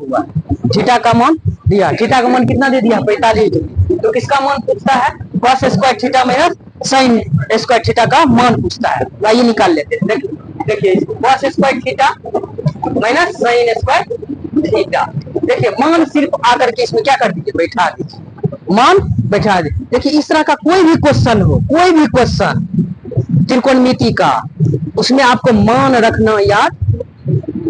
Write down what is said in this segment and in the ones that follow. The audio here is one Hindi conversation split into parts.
हुआ, थीटा का मान दिया, थीटा का मान कितना दे दिया 45 डिग्री। तो किसका मान पूछता है, cos square theta minus sin square theta का मान पूछता है। आइए निकाल लेते हैं। देखिए cos square theta minus sin square theta, देखिए मान सिर्फ आकर के इसमें क्या कर दीजिए, बैठा दीजिए, मान बैठा दीजिए। देखिए इस तरह का कोई भी क्वेश्चन हो, कोई भी क्वेश्चन त्रिकोणमिति का, उसमें आपको मान रखना याद,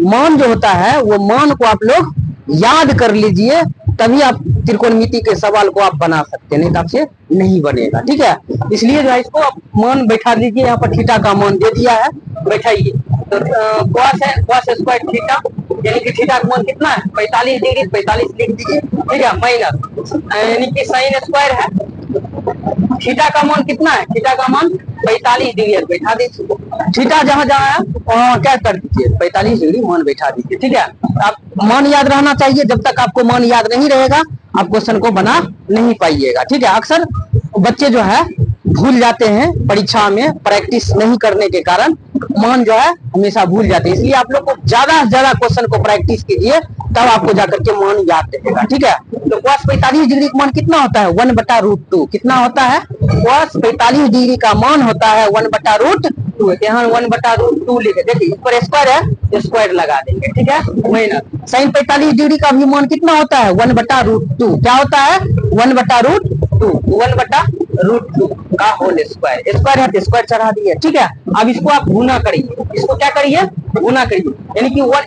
मान जो होता है वो मान को आप लोग याद कर लीजिए, तभी आप त्रिकोणमिति के सवाल को आप बना सकते हैं, नहीं तो आपसे नहीं बनेगा। ठीक है, इसलिए जो है इसको आप मान बैठा दीजिए। यहाँ पर थीटा का मान दे दिया है, बैठाइए। तो cos है, cos स्क्वायर थीटा, यानी कि थीटा का मान कितना है 45 डिग्री, 45 लिख दीजिए। ठीक है, माइनस यानी कि sin स्क्वायर है, थीटा का मान कितना है, थीटा का मान 45 डिग्री बैठा दीजिए। थीटा जहां जहां है वहां क्या कर दीजिए 45 डिग्री मान बैठा दीजिए। ठीक है, आप मान याद रहना चाहिए, जब तक आपको मान याद नहीं रहेगा आप क्वेश्चन को बना नहीं पाइएगा। ठीक है, अक्सर बच्चे जो है भूल जाते हैं परीक्षा में, प्रैक्टिस नहीं करने के कारण मान जो है हमेशा भूल जाते हैं। इसलिए आप लोग को ज्यादा से ज्यादा क्वेश्चन को प्रैक्टिस कीजिए, तब आपको जाकर के मान याद रहेगा। ठीक है, तो cos 45 डिग्री का मान कितना होता है 1/√2, कितना होता है cos 45 डिग्री का मान होता है 1/√2। यहाँ 1/√2 लिखे, देखिए इस पर स्क्वायर है, स्क्वायर लगा देंगे। ठीक है, माइनस sin 45 डिग्री का भी मान कितना होता है 1/√2, क्या होता है 1/√2, 1/√2 का होल स्क्वायर, स्क्वायर है तो स्क्वायर चढ़ा दिए। ठीक है, अब इसको आप गुना करिए, इसको क्या करिए गुना करिए, यानी कि 1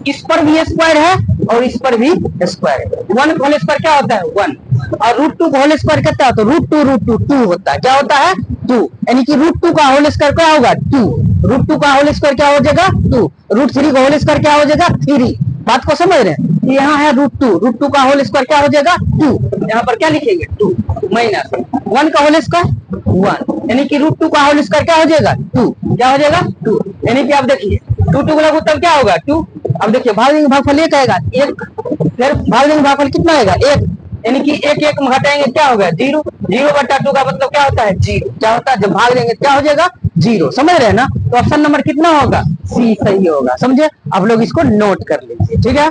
इस पर भी स्क्वायर है और इस पर भी स्क्वायर है। 1 होल स्क्वायर क्या होता है 1, और √2 का होल स्क्वायर कितना होता है √2 2 होता है, क्या होता है 2, यानी कि √2 का होल स्क्वायर क्या होगा 2, √2 का होल स्क्वायर क्या हो जाएगा 2, √3 का होल स्क्वायर क्या हो जाएगा 3। बात को समझ रहे हैं, यहाँ है √2 का होल स्क्वायर क्या हो जाएगा 2, यहाँ पर क्या लिखेंगे 2 माइनस 1 का होल स्क्वायर 1, यानी कि √2 का होल स्क्वायर क्या हो जाएगा 2, क्या हो जाएगा 2, यानी कि आप देखिए 2 2 गुना तब क्या होगा 2। अब देखिए भाग देंगे भागफल 1 आएगा 1, फिर भाग देंगे भागफल कितना आएगा 1, यानी कि 1 1 में घटाएंगे क्या होगा 0, 0/2 का मतलब क्या होता है 0, क्या होता है जब भाग देंगे क्या हो जाएगा 0। समझ रहे हैं ना, तो ऑप्शन नंबर कितना होगा सी सही होगा। समझे, आप लोग इसको नोट कर लीजिए। ठीक है।